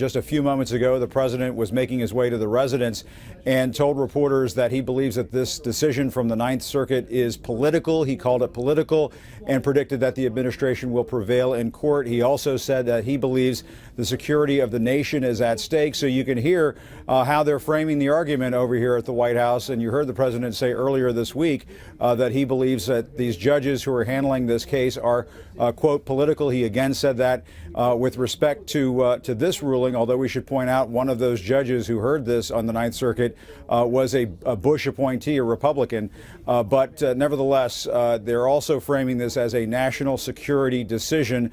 just a few moments ago, the president was making his way to the residence and told reporters that he believes that this decision from the Ninth Circuit is political. He called it political and predicted that the administration will prevail in court. He also said that he believes the security of the nation is at stake. So you can hear how they're framing the argument over here at the White House. And you heard the president say earlier this week that he believes that these judges who are handling this case are, quote, political. He again said that with respect to this ruling, although we should point out one of those judges who heard this on the Ninth Circuit was a Bush appointee, a Republican. But nevertheless, they're also framing this as a national security decision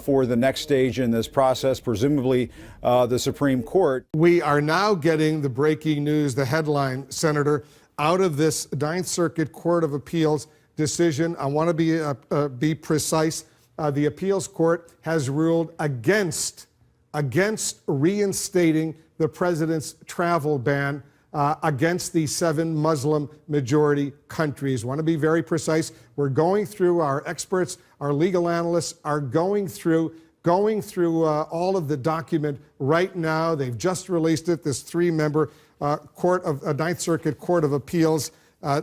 for the next stage in this process, presumably the Supreme Court. We are now getting the breaking news, the headline, Senator, out of this Ninth Circuit Court of Appeals decision. I want to be precise. The appeals court has ruled against reinstating the president's travel ban against the 7 Muslim majority countries. Want to be very precise. We're going through, our experts, our legal analysts are going through all of the document right now. They've just released it, this 3-member Ninth Circuit Court of Appeals.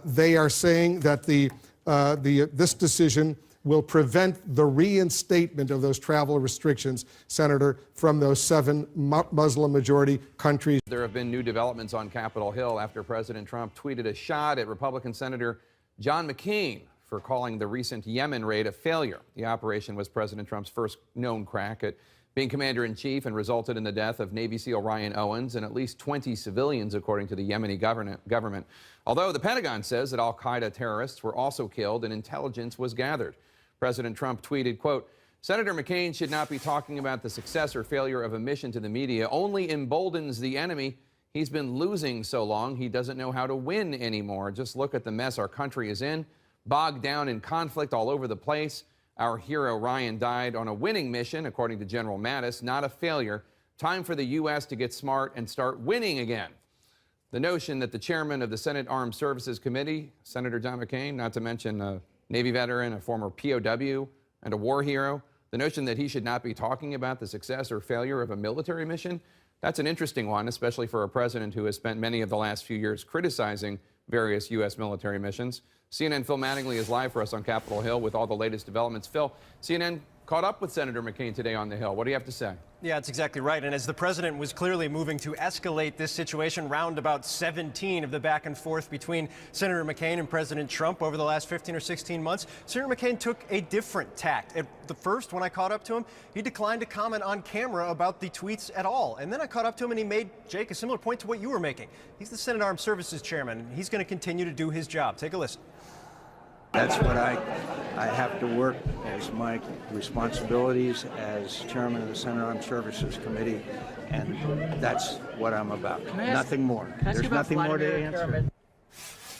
They are saying that this decision will prevent the reinstatement of those travel restrictions, Senator, from those 7 Muslim-majority countries. There have been new developments on Capitol Hill after President Trump tweeted a shot at Republican Senator John McCain for calling the recent Yemen raid a failure. The operation was President Trump's first known crack at being commander-in-chief and resulted in the death of Navy SEAL Ryan Owens and at least 20 civilians, according to the Yemeni government. Although the Pentagon says that al-Qaeda terrorists were also killed and intelligence was gathered. President Trump tweeted, quote, Senator McCain should not be talking about the success or failure of a mission to the media. Only emboldens the enemy. He's been losing so long, he doesn't know how to win anymore. Just look at the mess our country is in, bogged down in conflict all over the place. Our hero Ryan died on a winning mission, according to General Mattis, not a failure. Time for the U.S. to get smart and start winning again. The notion that the chairman of the Senate Armed Services Committee, Senator John McCain, not to mention a Navy veteran, a former POW, and a war hero, the notion that he should not be talking about the success or failure of a military mission, that's an interesting one, especially for a president who has spent many of the last few years criticizing various U.S. military missions. CNN Phil Mattingly is live for us on Capitol Hill with all the latest developments. Phil, CNN caught up with Senator McCain today on the Hill. What do you have to say? Yeah, that's exactly right. And as the president was clearly moving to escalate this situation, round about 17 of the back and forth between Senator McCain and President Trump over the last 15 or 16 months, Senator McCain took a different tact. At the first, when I caught up to him, he declined to comment on camera about the tweets at all. And then I caught up to him and he made, Jake, a similar point to what you were making. He's the Senate Armed Services Chairman, and he's going to continue to do his job. Take a listen. That's what I have to work as my responsibilities as chairman of the Senate Armed Services Committee, and that's what I'm about. Nothing more. There's nothing more to answer.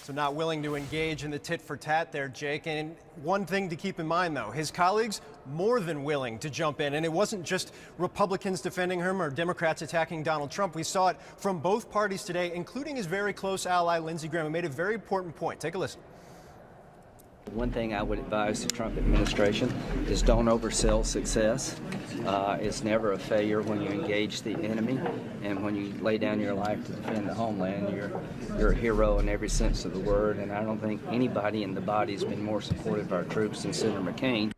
So not willing to engage in the tit for tat there, Jake. And one thing to keep in mind, though, his colleagues more than willing to jump in. And it wasn't just Republicans defending him or Democrats attacking Donald Trump. We saw it from both parties today, including his very close ally, Lindsey Graham, who made a very important point. Take a listen. One thing I would advise the Trump administration is don't oversell success. It's never a failure when you engage the enemy, and when you lay down your life to defend the homeland, you're a hero in every sense of the word, and I don't think anybody in the body has been more supportive of our troops than Senator McCain.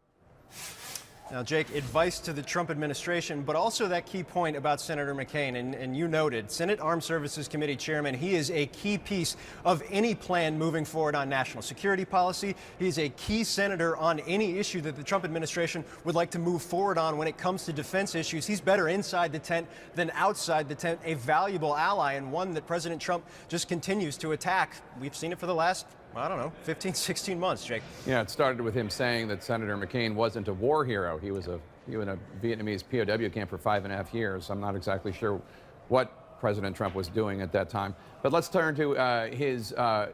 Now, Jake, advice to the Trump administration, but also that key point about Senator McCain, and you noted, Senate Armed Services Committee Chairman, he is a key piece of any plan moving forward on national security policy. He's a key senator on any issue that the Trump administration would like to move forward on when it comes to defense issues. He's better inside the tent than outside the tent, a valuable ally, and one that President Trump just continues to attack. We've seen it for the last, I don't know, 15, 16 months, Jake. Yeah, it started with him saying that Senator McCain wasn't a war hero. He was in a Vietnamese POW camp for 5.5 years. I'm not exactly sure what President Trump was doing at that time. But let's turn to his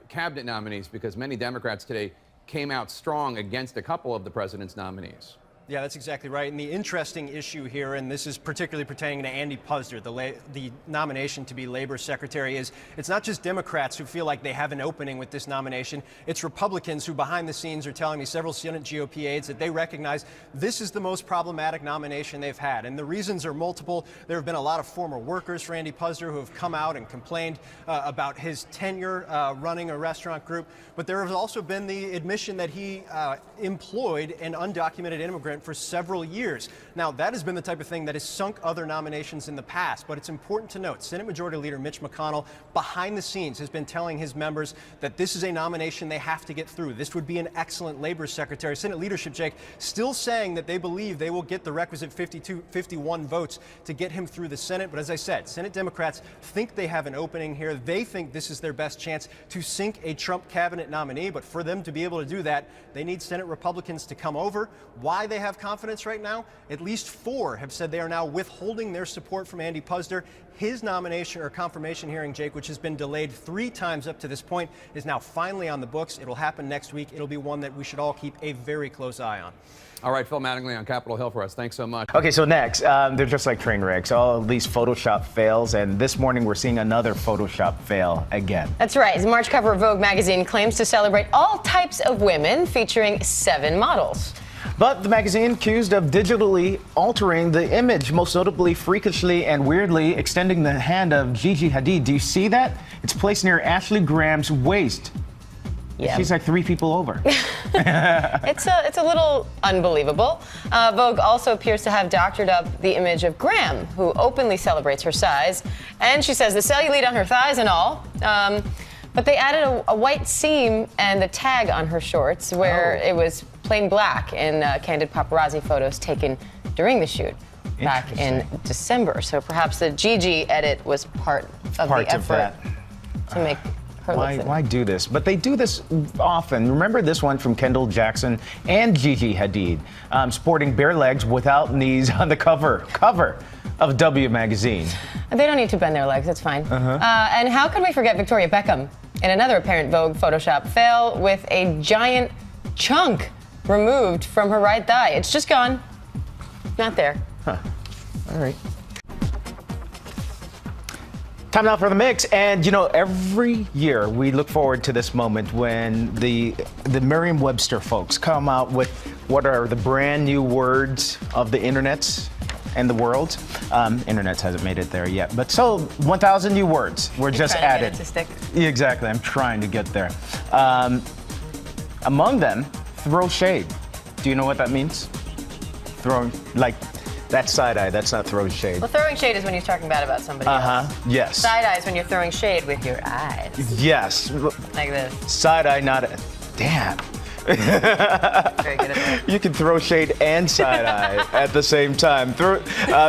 cabinet nominees, because many Democrats today came out strong against a couple of the president's nominees. Yeah, that's exactly right. And the interesting issue here, and this is particularly pertaining to Andy Puzder, the nomination to be Labor Secretary, is it's not just Democrats who feel like they have an opening with this nomination. It's Republicans who behind the scenes are telling me, several Senate GOP aides, that they recognize this is the most problematic nomination they've had. And the reasons are multiple. There have been a lot of former workers for Andy Puzder who have come out and complained about his tenure running a restaurant group. But there has also been the admission that he employed an undocumented immigrant for several years. Now, that has been the type of thing that has sunk other nominations in the past, but it's important to note Senate Majority Leader Mitch McConnell behind the scenes has been telling his members that this is a nomination they have to get through. This would be an excellent Labor Secretary. Senate leadership, Jake, still saying that they believe they will get the requisite 51 votes to get him through the Senate. But as I said, Senate Democrats think they have an opening here. They think this is their best chance to sink a Trump cabinet nominee. But for them to be able to do that, they need Senate Republicans to come over. Why they have confidence right now? At least 4 have said they are now withholding their support from Andy Puzder. His nomination or confirmation hearing, Jake, which has been delayed 3 times up to this point, is now finally on the books. It'll happen next week. It'll be one that we should all keep a very close eye on. All right, Phil Mattingly on Capitol Hill for us. Thanks so much. Okay, so next, they're just like train wrecks. All of these Photoshop fails, and this morning we're seeing another Photoshop fail again. That's right. The March cover of Vogue magazine claims to celebrate all types of women, featuring 7 models. But the magazine accused of digitally altering the image, most notably freakishly and weirdly extending the hand of Gigi Hadid. Do you see that? It's placed near Ashley Graham's waist. Yeah. She's like 3 people over. It's a little unbelievable. Vogue also appears to have doctored up the image of Graham, who openly celebrates her size. And she says the cellulite on her thighs and all. But they added a white seam and a tag on her shorts where it was plain black in candid paparazzi photos taken during the shoot back in December. So perhaps the Gigi edit was part of the effort to make her look thin. Why do this? But they do this often. Remember this one from Kendall Jackson and Gigi Hadid, sporting bare legs without knees on the cover of W magazine. They don't need to bend their legs, it's fine. And how could we forget Victoria Beckham in another apparent Vogue Photoshop fail with a giant chunk removed from her right thigh? It's just gone. Not there. Huh. All right. Time now for the mix. And you know, every year we look forward to this moment when the Merriam-Webster folks come out with what are the brand new words of the internets and the world. Internet hasn't made it there yet, but so 1,000 new words were just added. To stick. Exactly, I'm trying to get there. Among them, throw shade. Do you know what that means? Throwing, like, that's side eye, that's not throwing shade. Well, throwing shade is when you're talking bad about somebody else. Yes. Side eye is when you're throwing shade with your eyes. Yes. Like this. Side eye, not a, damn. Very good at that. You can throw shade and side eye at the same time.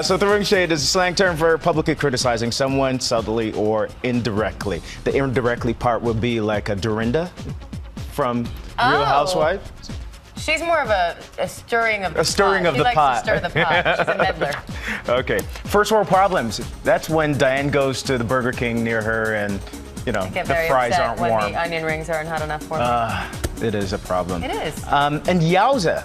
So throwing shade is a slang term for publicly criticizing someone subtly or indirectly. The indirectly part would be like a Dorinda from Real Housewives. She's more of a stirring of the pot. A stirring of the pot. She likes to stir the pot. She's a meddler. Okay. First world problems. That's when Diane goes to the Burger King near her and, you know, Get the very fries upset aren't when warm. the onion rings aren't hot enough for me. It is a problem. It is. And yowza.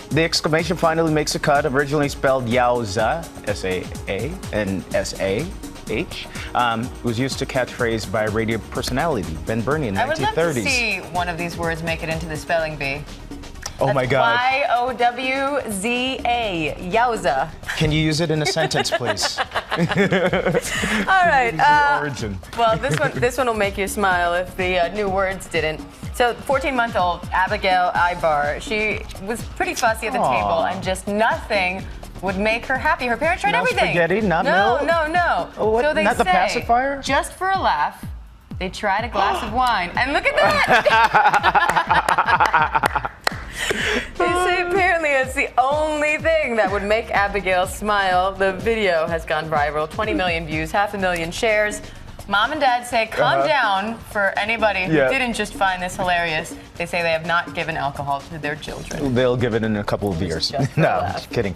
The exclamation finally makes a cut. Originally spelled yowza, S-A-A and S-A-H. Was used to catchphrase by radio personality Ben Burney in the 1930s. I would love to see one of these words make it into the spelling bee. Oh my God. Y-O-W-Z-A. Yowza. Can you use it in a sentence, please? All right. The origin. Well, this one will make you smile if the new words didn't. So 14-month-old Abigail Ibar, she was pretty fussy at the table, and just nothing would make her happy. Her parents tried everything. Spaghetti, not milk? No. Oh, what? So they Not the say, pacifier? just for a laugh, they tried a glass of wine. And look at that! They say apparently it's the only thing that would make Abigail smile. The video has gone viral. 20 million views, 500,000 shares. Mom and Dad say calm down for anybody who didn't just find this hilarious. They say they have not given alcohol to their children. They'll give it in a couple of years. Just No, I'm just kidding.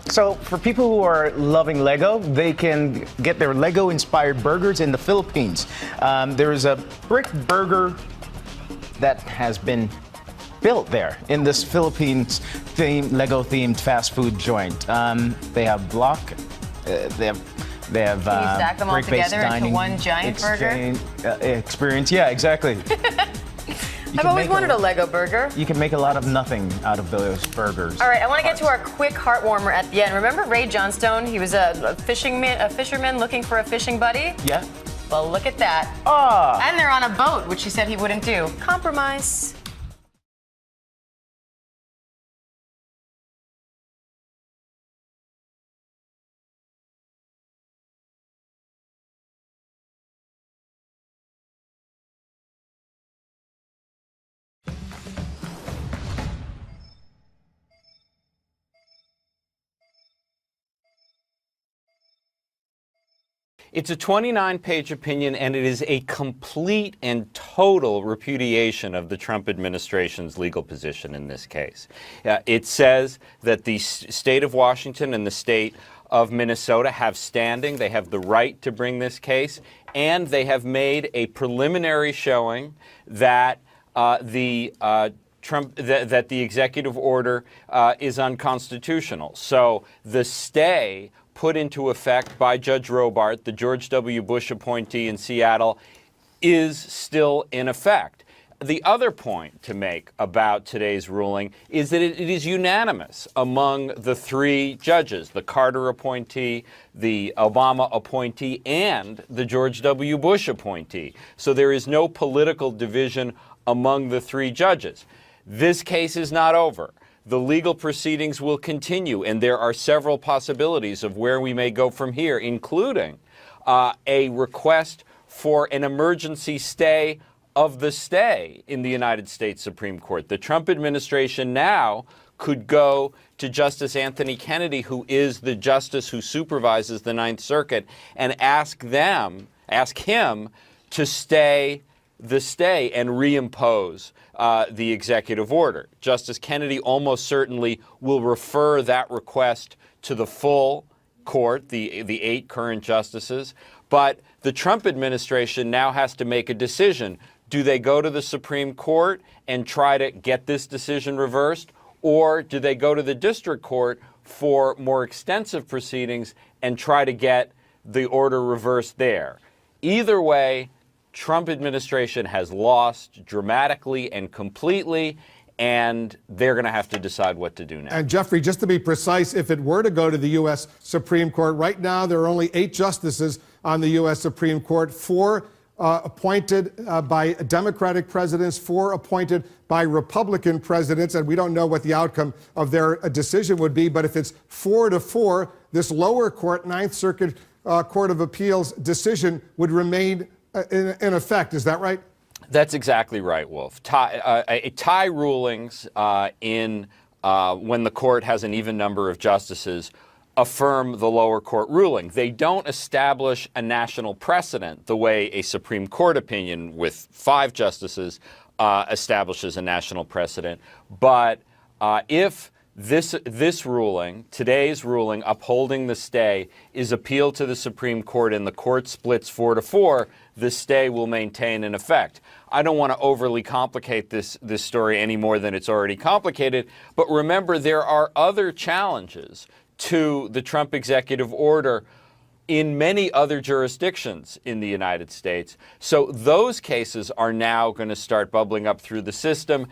So for people who are loving Lego, they can get their Lego-inspired burgers in the Philippines. There is a brick burger that has been built there in this Philippines Lego themed fast food joint. They have block. They have Can you stack them all break-based together into dining one giant burger? experience. Yeah, exactly. I've always wanted a Lego burger. You can make a lot of nothing out of those burgers. All right, I want to get to our quick heart warmer at the end. Remember Ray Johnstone? He was a fisherman looking for a fishing buddy. Yeah. Well, look at that. Ah. And they're on a boat, which he said he wouldn't do. Compromise. It's a 29-page opinion, and it is a complete and total repudiation of the Trump administration's legal position in this case. It says that the state of Washington and the state of Minnesota have standing. They have the right to bring this case, and they have made a preliminary showing that the executive order is unconstitutional. So the stay put into effect by Judge Robart, the George W. Bush appointee in Seattle, is still in effect. The other point to make about today's ruling is that it is unanimous among the three judges, the Carter appointee, the Obama appointee, and the George W. Bush appointee. So there is no political division among the three judges. This case is not over. The legal proceedings will continue, and there are several possibilities of where we may go from here, including a request for an emergency stay of the stay in the United States Supreme Court. The Trump administration now could go to Justice Anthony Kennedy, who is the justice who supervises the Ninth Circuit, and ask him to stay the stay and reimpose the executive order. Justice Kennedy almost certainly will refer that request to the full court, the 8 current justices. But the Trump administration now has to make a decision. Do they go to the Supreme Court and try to get this decision reversed? Or do they go to the district court for more extensive proceedings and try to get the order reversed there? Either way, Trump administration has lost dramatically and completely, and they're going to have to decide what to do now. And Jeffrey, just to be precise, if it were to go to the U.S. Supreme Court, right now there are only 8 justices on the U.S. Supreme Court, 4 appointed by Democratic presidents, 4 appointed by Republican presidents, and we don't know what the outcome of their decision would be. But if it's 4-4, this lower court, Ninth Circuit Court of Appeals decision would remain in effect. Is that right? That's exactly right, Wolf. Tie rulings when the court has an even number of justices affirm the lower court ruling. They don't establish a national precedent the way a Supreme Court opinion with 5 justices establishes a national precedent. But if this ruling, today's ruling upholding the stay, is appealed to the Supreme Court and the court splits 4-4, the stay will maintain in effect. I don't want to overly complicate this story any more than it's already complicated, but remember there are other challenges to the Trump executive order in many other jurisdictions in the United States. So those cases are now going to start bubbling up through the system.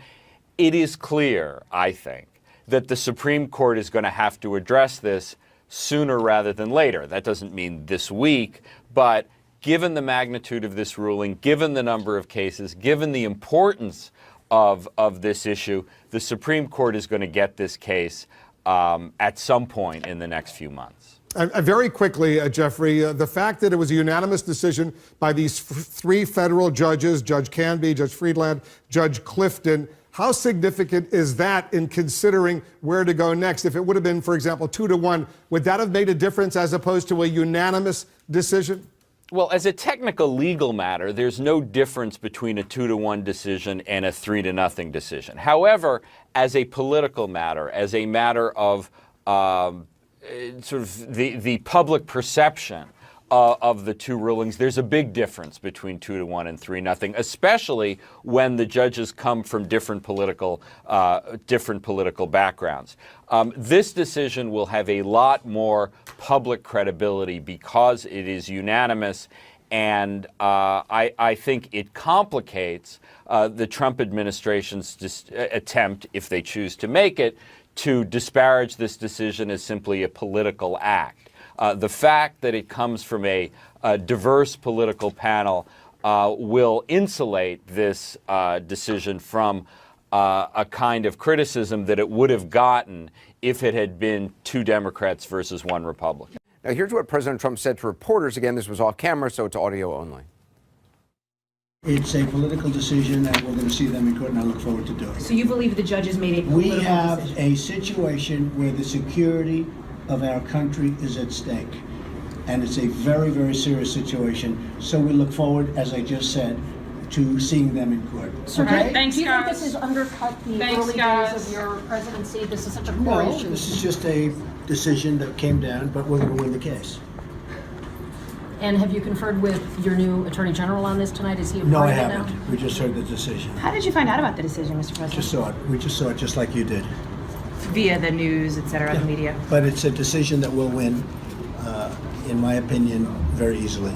It is clear, I think, that the Supreme Court is going to have to address this sooner rather than later. That doesn't mean this week, but given the magnitude of this ruling, given the number of cases, given the importance of this issue, the Supreme Court is going to get this case at some point in the next few months. Very quickly, Jeffrey, the fact that it was a unanimous decision by these 3 federal judges, Judge Canby, Judge Friedland, Judge Clifton, how significant is that in considering where to go next? If it would have been, for example, 2-1, would that have made a difference as opposed to a unanimous decision? Well, as a technical legal matter, there's no difference between a 2-1 decision and a 3-0 decision. However, as a political matter, as a matter of sort of the public perception of the two rulings. There's a big difference between 2-1 and 3-0, especially when the judges come from different political backgrounds. This decision will have a lot more public credibility because it is unanimous, and I think it complicates the Trump administration's attempt, if they choose to make it, to disparage this decision as simply a political act. The fact that it comes from a diverse political panel will insulate this decision from a kind of criticism that it would have gotten if it had been 2 Democrats versus 1 Republican. Now, here's what President Trump said to reporters. Again, this was off camera, so it's audio only. It's a political decision, and we're going to see them in court, and I look forward to doing it. So you believe the judges made a political decision? We have a situation where the security of our country is at stake, and it's a very, very serious situation. So we look forward, as I just said, to seeing them in court. Okay. Thanks, Do you think guys. this has undercut the Thanks, early guys. days of your presidency? This is such a core No, issue. this is just a decision that came down, but we're going to win the case. And have you conferred with your new Attorney General on this tonight? Is he a No, part I of it now? haven't. We just heard the decision. How did you find out about the decision, Mr. President? Just saw it. We just saw it just like you did. Via the news, et cetera, the media. But it's a decision that we'll win, in my opinion, very easily.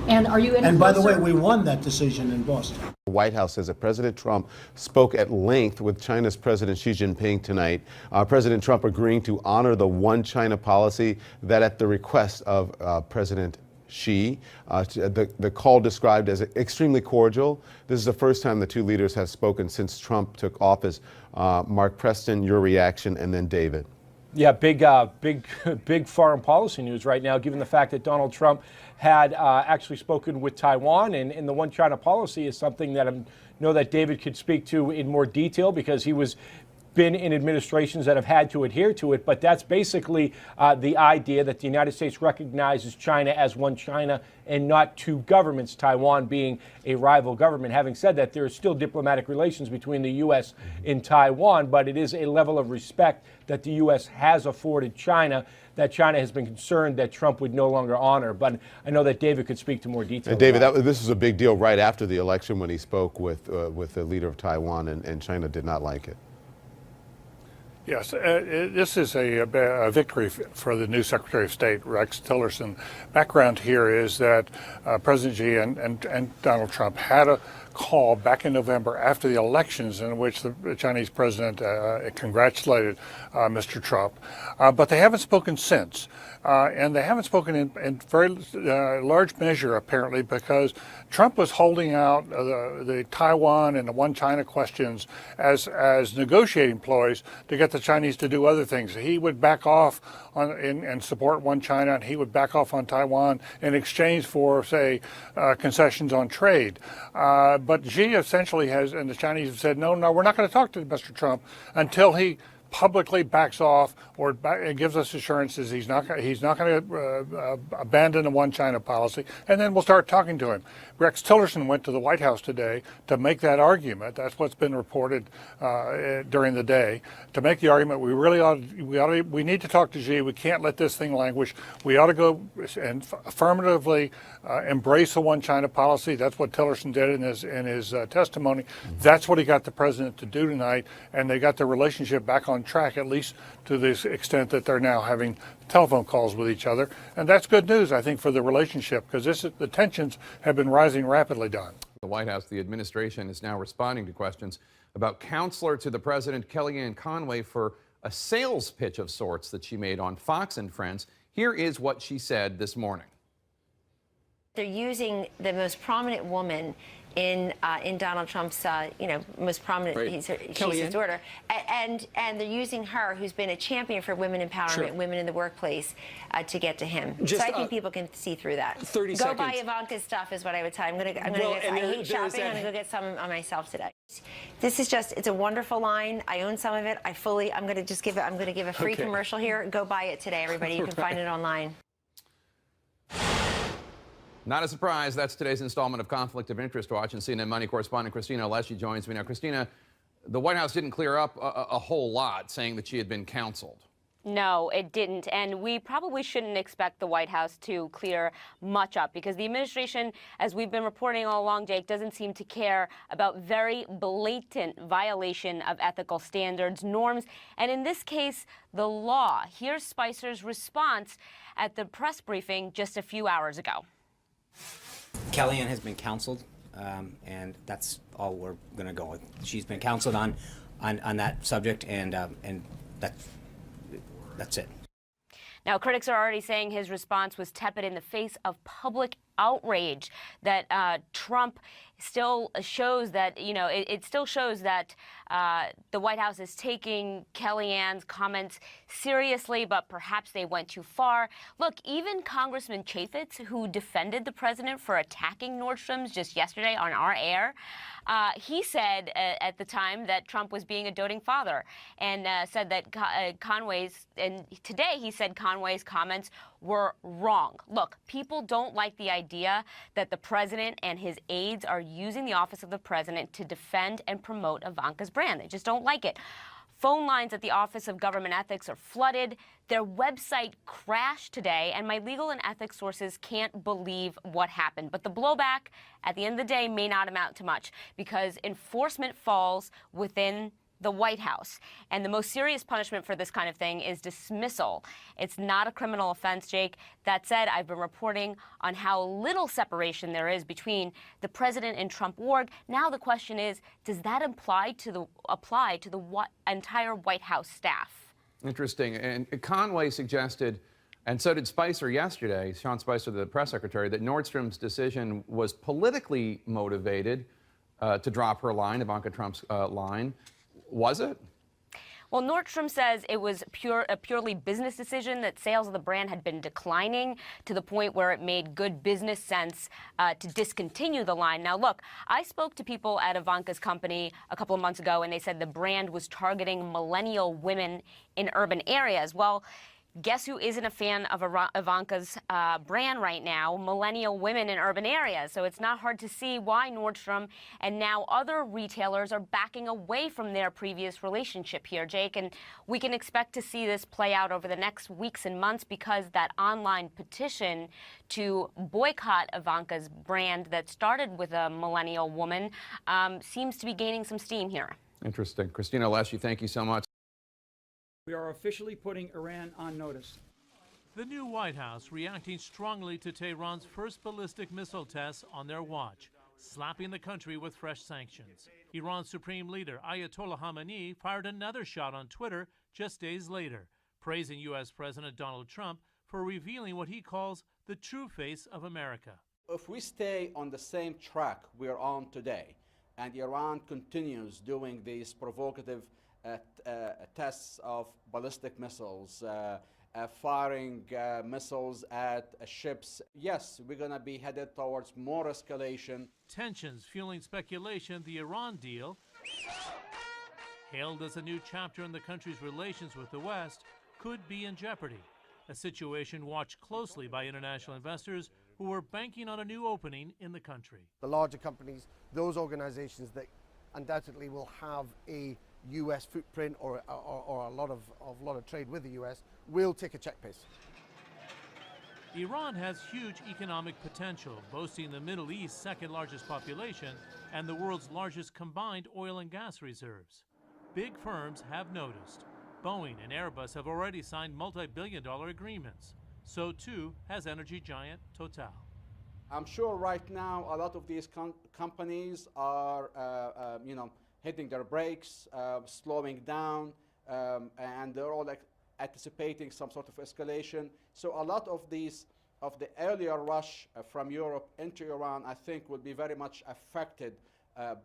And are you in And by the way, we won that decision in Boston. The White House says that President Trump spoke at length with China's President Xi Jinping tonight. President Trump agreeing to honor the One China policy, that at the request of President Xi. The call described as extremely cordial. This is the first time the two leaders have spoken since Trump took office. Mark Preston, your reaction, and then David. Yeah, big foreign policy news right now, given the fact that Donald Trump had actually spoken with Taiwan, and the One China policy is something that I know that David could speak to in more detail because he was been in administrations that have had to adhere to it. But that's basically the idea that the United States recognizes China as one China and not two governments, Taiwan being a rival government. Having said that, there are still diplomatic relations between the U.S. and Taiwan, but it is a level of respect that the U.S. has afforded China that China has been concerned that Trump would no longer honor. But I know that David could speak to more detail. And David, this was a big deal right after the election when he spoke with the leader of Taiwan, and China did not like it. Yes, this is a victory for the new Secretary of State, Rex Tillerson. Background here is that President Xi and Donald Trump had a call back in November after the elections in which the Chinese president congratulated Mr. Trump. But they haven't spoken since. And they haven't spoken in very large measure, apparently, because Trump was holding out the Taiwan and the One China questions as negotiating ploys to get the Chinese to do other things. He would back off and support One China, and he would back off on Taiwan in exchange for, say, concessions on trade. But Xi essentially has, and the Chinese have said, no, we're not going to talk to Mr. Trump until he publicly backs off or gives us assurances he's not going to abandon the One China policy, and then we'll start talking to him. Rex Tillerson went to the White House today to make that argument. That's what's been reported during the day. To make the argument, we need to talk to Xi. We can't let this thing languish. We ought to go and affirmatively embrace the One China policy. That's what Tillerson did in his testimony. That's what he got the president to do tonight, and they got their relationship back on track, at least to the extent that they're now having telephone calls with each other. And that's good news, I think, for the relationship, because the tensions have been rising rapidly, Don. The White House, the administration is now responding to questions about counselor to the president Kellyanne Conway for a sales pitch of sorts that she made on Fox and Friends. Here is what she said this morning. They're using the most prominent woman in Donald Trump's, most prominent. Right. She's his daughter, and they're using her, who's been a champion for women empowerment, women in the workplace, to get to him. So I think people can see through that. 30 go seconds. Buy Ivanka's stuff is what I would tell you. I hate shopping. I'm gonna go get some on myself today. This is it's a wonderful line. I own some of it. I'm gonna give a free commercial here. Go buy it today, everybody. You can find it online. Not a surprise, that's today's installment of Conflict of Interest Watch, and CNN Money correspondent Christina Alessi joins me now. Christina, the White House didn't clear up a whole lot, saying that she had been counseled. No, it didn't. And we probably shouldn't expect the White House to clear much up because the administration, as we've been reporting all along, Jake, doesn't seem to care about very blatant violation of ethical standards, norms, and in this case, the law. Here's Spicer's response at the press briefing just a few hours ago. Kellyanne has been counseled, and that's all we're going to go with. She's been counseled on that subject, and that's it. Now, critics are already saying his response was tepid in the face of public outrage, that Trump still shows that, it still shows that the White House is taking Kellyanne's comments seriously, but perhaps they went too far. Look, even Congressman Chaffetz, who defended the president for attacking Nordstrom's just yesterday on our air, he said at the time that Trump was being a doting father, and said that Conway's, and today he said Conway's comments were wrong. Look, people don't like the idea that the president and his aides are using the office of the president to defend and promote Ivanka's brand. They just don't like it. Phone lines at the Office of Government Ethics are flooded. Their website crashed today, and my legal and ethics sources can't believe what happened. But the blowback, at the end of the day, may not amount to much because enforcement falls within the White House. And the most serious punishment for this kind of thing is dismissal. It's not a criminal offense, Jake. That said, I've been reporting on how little separation there is between the president and Trump org. Now the question is, does that apply to the entire White House staff? Interesting. And Conway suggested, and so did Spicer yesterday, Sean Spicer, the press secretary, that Nordstrom's decision was politically motivated to drop her line, Ivanka Trump's line. Was it? Well, Nordstrom says it was a purely business decision, that sales of the brand had been declining to the point where it made good business sense to discontinue the line. Now, look, I spoke to people at Ivanka's company a couple of months ago, and they said the brand was targeting millennial women in urban areas. Well, guess who isn't a fan of Ivanka's brand right now? Millennial women in urban areas. So it's not hard to see why Nordstrom and now other retailers are backing away from their previous relationship here, Jake. And we can expect to see this play out over the next weeks and months because that online petition to boycott Ivanka's brand that started with a millennial woman seems to be gaining some steam here. Interesting. Christina Alessi, thank you so much. We are officially putting Iran on notice. The new White House reacting strongly to Tehran's first ballistic missile tests on their watch, slapping the country with fresh sanctions. Iran's supreme leader Ayatollah Khamenei fired another shot on Twitter just days later, praising U.S. President Donald Trump for revealing what he calls the true face of America. If we stay on the same track we're on today, and Iran continues doing these provocative tests of ballistic missiles, firing missiles at ships, yes, we're going to be headed towards more escalation. Tensions fueling speculation the Iran deal, hailed as a new chapter in the country's relations with the West, could be in jeopardy. A situation watched closely by international investors who were banking on a new opening in the country. The larger companies, those organizations that undoubtedly will have a U.S. footprint or a lot of trade with the U.S. will take a check pace. Iran has huge economic potential, boasting the Middle East's second largest population and the world's largest combined oil and gas reserves. Big firms have noticed. Boeing and Airbus have already signed multi-billion-dollar agreements. So too has energy giant Total. I'm sure right now a lot of these companies are, hitting their brakes, slowing down, and they're all anticipating some sort of escalation. So a lot of the earlier rush from Europe into Iran, I think, will be very much affected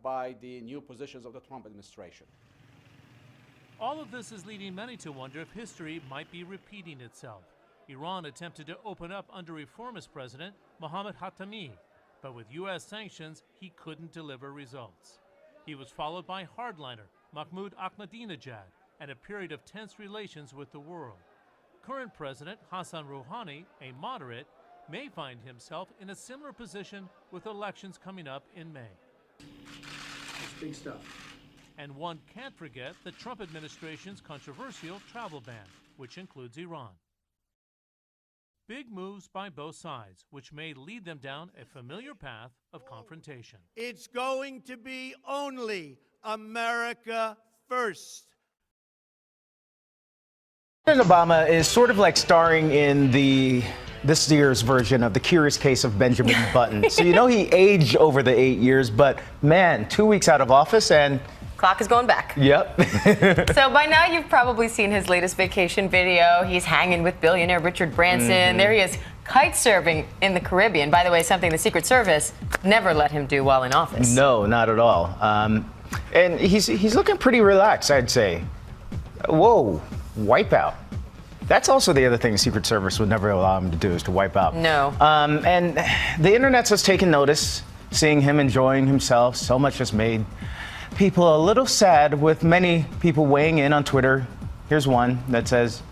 by the new positions of the Trump administration. All of this is leading many to wonder if history might be repeating itself. Iran attempted to open up under reformist President Mohammad Khatami, but with U.S. sanctions, he couldn't deliver results. He was followed by hardliner Mahmoud Ahmadinejad and a period of tense relations with the world. Current President Hassan Rouhani, a moderate, may find himself in a similar position with elections coming up in May. It's big stuff. And one can't forget the Trump administration's controversial travel ban, which includes Iran. Big moves by both sides, which may lead them down a familiar path of confrontation. It's going to be only America first. President Obama is sort of like starring in this year's version of The Curious Case of Benjamin Button. So you know he aged over the 8 years, but man, 2 weeks out of office and... Clock is going back. Yep. So by now you've probably seen his latest vacation video. He's hanging with billionaire Richard Branson. There he is, kite surfing in the Caribbean. By the way, something the Secret Service never let him do while in office. No, not at all. And he's looking pretty relaxed, I'd say. Whoa, wipeout. That's also the other thing the Secret Service would never allow him to do, is to wipe out. No. And the internet has taken notice, seeing him enjoying himself. So much has made people a little sad, with many people weighing in on Twitter. Here's one that says,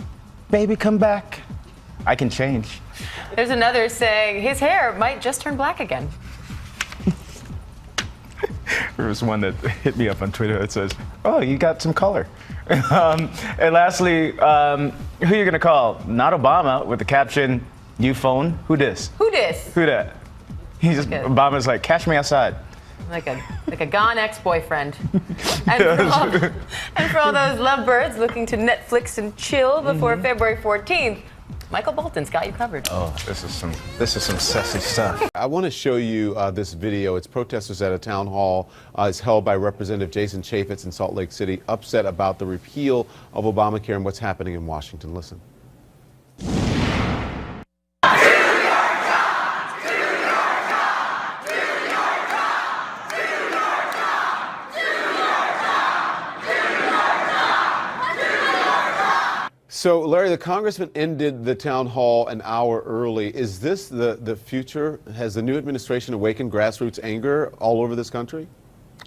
"Baby, come back. I can change." There's another saying his hair might just turn black again. There was one that hit me up on Twitter that says, "Oh, you got some color." And lastly, who are you gonna call? Not Obama, with the caption, "You phone? Who dis? Who dis? Who that?" Obama's like, "Cash me outside." Like a gone ex-boyfriend. And for all those lovebirds looking to Netflix and chill before February 14th, Michael Bolton's got you covered. Oh, this is some sassy stuff. I want to show you this video. It's protesters at a town hall. It's held by Representative Jason Chaffetz in Salt Lake City, upset about the repeal of Obamacare and what's happening in Washington. Listen. So, Larry, the congressman ended the town hall an hour early. Is this the future? Has the new administration awakened grassroots anger all over this country?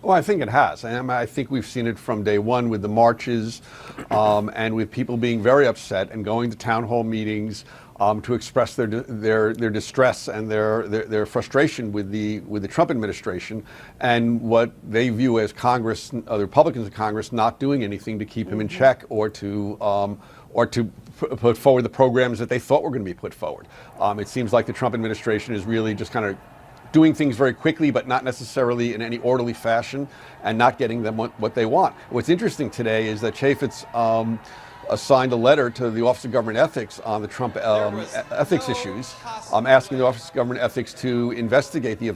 Well, I think it has. I think we've seen it from day one with the marches and with people being very upset and going to town hall meetings to express their distress and their frustration with the Trump administration and what they view as Congress, the Republicans in Congress, not doing anything to keep him in check or to put forward the programs that they thought were going to be put forward. It seems like the Trump administration is really just kind of doing things very quickly, but not necessarily in any orderly fashion, and not getting them what they want. What's interesting today is that Chaffetz assigned a letter to the Office of Government Ethics on the Trump ethics issues, asking the Office of Government Ethics to investigate the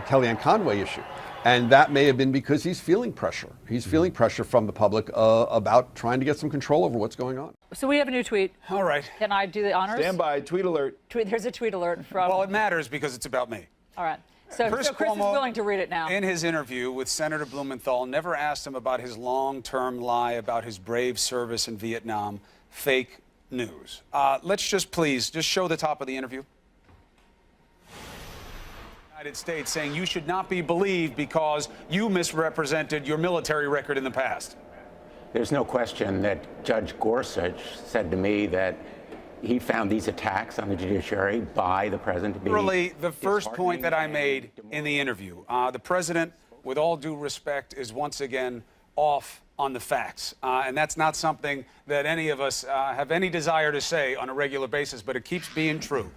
Kellyanne Conway issue. And that may have been because he's feeling pressure. He's feeling pressure from the public about trying to get some control over what's going on. So we have a new tweet. All right. Can I do the honors? Stand by. Tweet alert. There's a tweet alert from... Well, it matters because it's about me. All right. So Chris is willing to read it now. In his interview with Senator Blumenthal, never asked him about his long-term lie about his brave service in Vietnam. Fake news. Let's please show the top of the interview. United States saying you should not be believed because you misrepresented your military record in the past. There's no question that Judge Gorsuch said to me that he found these attacks on the judiciary by the president to be Really, the first point that I made in the interview, the president, with all due respect, is once again off on the facts. And that's not something that any of us have any desire to say on a regular basis, but it keeps being true.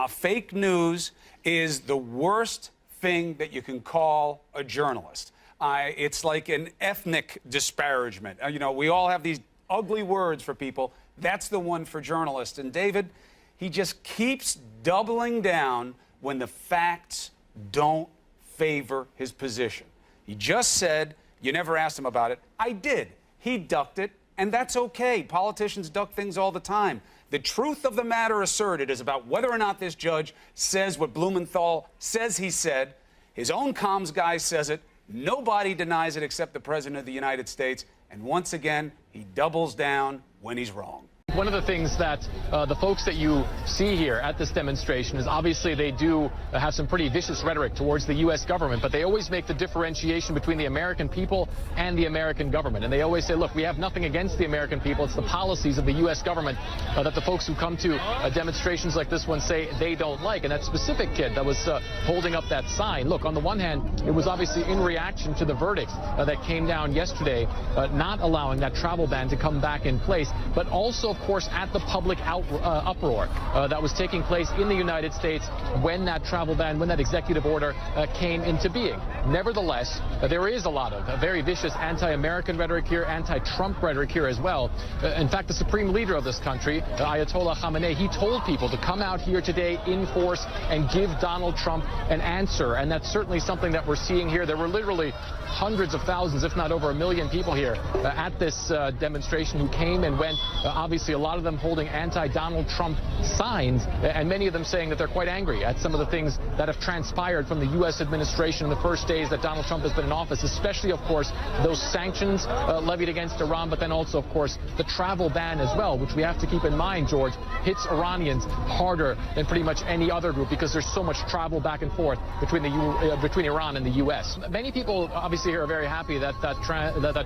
Fake news is the worst thing that you can call a journalist. It's like an ethnic disparagement. We all have these ugly words for people. That's the one for journalists. And David, he just keeps doubling down when the facts don't favor his position. He just said, you never asked him about it. I did. He ducked it, and that's okay. Politicians duck things all the time. The truth of the matter asserted is about whether or not this judge says what Blumenthal says he said. His own comms guy says it. Nobody denies it except the President of the United States. And once again, he doubles down when he's wrong. one of the things that the folks that you see here at this demonstration is obviously they do have some pretty vicious rhetoric towards the U.S. government, but they always make the differentiation between the American people and the American government. And they always say, look, we have nothing against the American people. It's the policies of the U.S. government that the folks who come to demonstrations like this one say they don't like. And that specific kid that was holding up that sign, look, on the one hand, it was obviously in reaction to the verdict that came down yesterday, not allowing that travel ban to come back in place, but also, of course, at the public uproar that was taking place in the United States when that travel ban, when that executive order came into being. Nevertheless, there is a lot of very vicious anti-American rhetoric here, anti-Trump rhetoric here as well. In fact, the supreme leader of this country, Ayatollah Khamenei, he told people to come out here today in force and give Donald Trump an answer. And that's certainly something that we're seeing here. There were literally hundreds of thousands, if not over 1 million people here at this demonstration who came and went. Obviously, a lot of them holding anti-Donald Trump signs, and many of them saying that they're quite angry at some of the things that have transpired from the U.S. administration in the first days that Donald Trump has been in office, especially, of course, those sanctions levied against Iran, but then also, of course, the travel ban as well, which we have to keep in mind, George, hits Iranians harder than pretty much any other group because there's so much travel back and forth between Iran and the U.S. Many people obviously here are very happy that that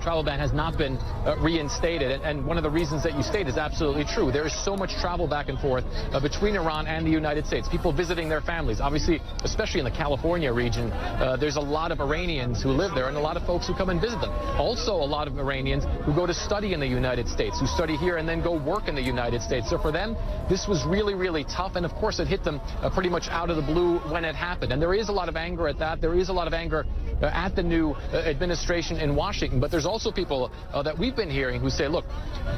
travel ban has not been reinstated, and one of the reasons that you state is absolutely true. There is so much travel back and forth between Iran and the United States. People visiting their families, obviously, especially in the California region, there's a lot of Iranians who live there and a lot of folks who come and visit them. Also, a lot of Iranians who go to study in the United States, who study here and then go work in the United States. So for them, this was really, really tough, and of course it hit them pretty much out of the blue when it happened. And there is a lot of anger at that. There is a lot of anger at the new administration in Washington, but there's also people that we've been hearing who say, look,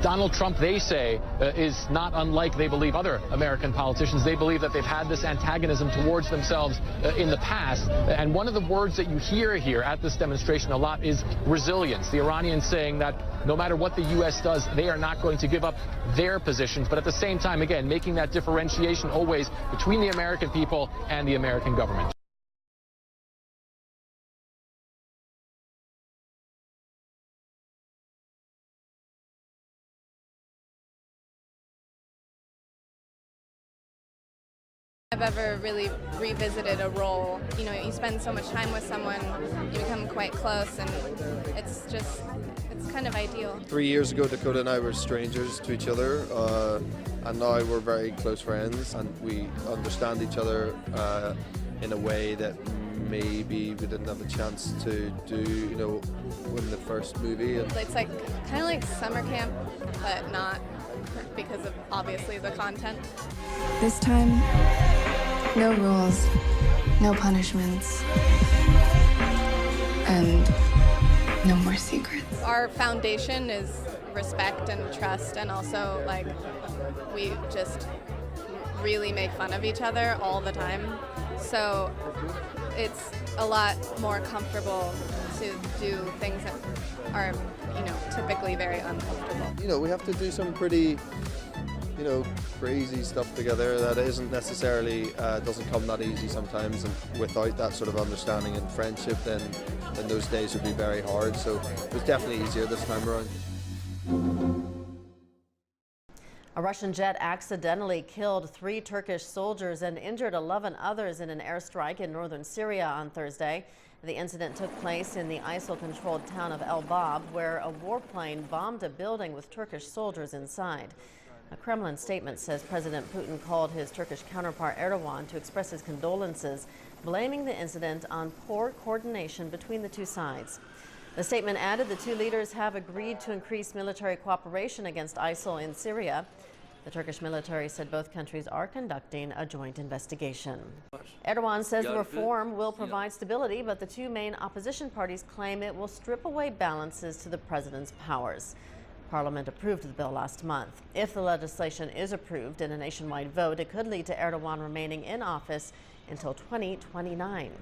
Donald Trump, they say, is not unlike, they believe, other American politicians. They believe that they've had this antagonism towards themselves in the past, and one of the words that you hear here at this demonstration a lot is resilience. The Iranians saying that no matter what the U.S. does, they are not going to give up their positions, but at the same time, again, making that differentiation always between the American people and the American government. I've ever really revisited a role. You know, you spend so much time with someone, you become quite close, and it's kind of ideal. 3 years ago, Dakota and I were strangers to each other, and now we're very close friends, and we understand each other in a way that maybe we didn't have a chance to do, you know, in the first movie. It's like kind of like summer camp, but not because of obviously the content. This time, no rules, no punishments, and no more secrets. Our foundation is respect and trust, and also like we just really make fun of each other all the time. So it's a lot more comfortable to do things that are, you know, typically very uncomfortable. You know, we have to do some pretty, you know, crazy stuff together that isn't necessarily, doesn't come that easy sometimes, and without that sort of understanding and friendship, then those days would be very hard. So it was definitely easier this time around. A Russian jet accidentally killed 3 Turkish soldiers and injured 11 others in an airstrike in northern Syria on Thursday. The incident took place in the ISIL-controlled town of El Bab, where a warplane bombed a building with Turkish soldiers inside. A Kremlin statement says President Putin called his Turkish counterpart Erdogan to express his condolences, blaming the incident on poor coordination between the two sides. The statement added the two leaders have agreed to increase military cooperation against ISIL in Syria. The Turkish military said both countries are conducting a joint investigation. Erdogan says the reform will provide stability, but the two main opposition parties claim it will strip away balances to the president's powers. Parliament approved the bill last month. If the legislation is approved in a nationwide vote, it could lead to Erdogan remaining in office until 2029.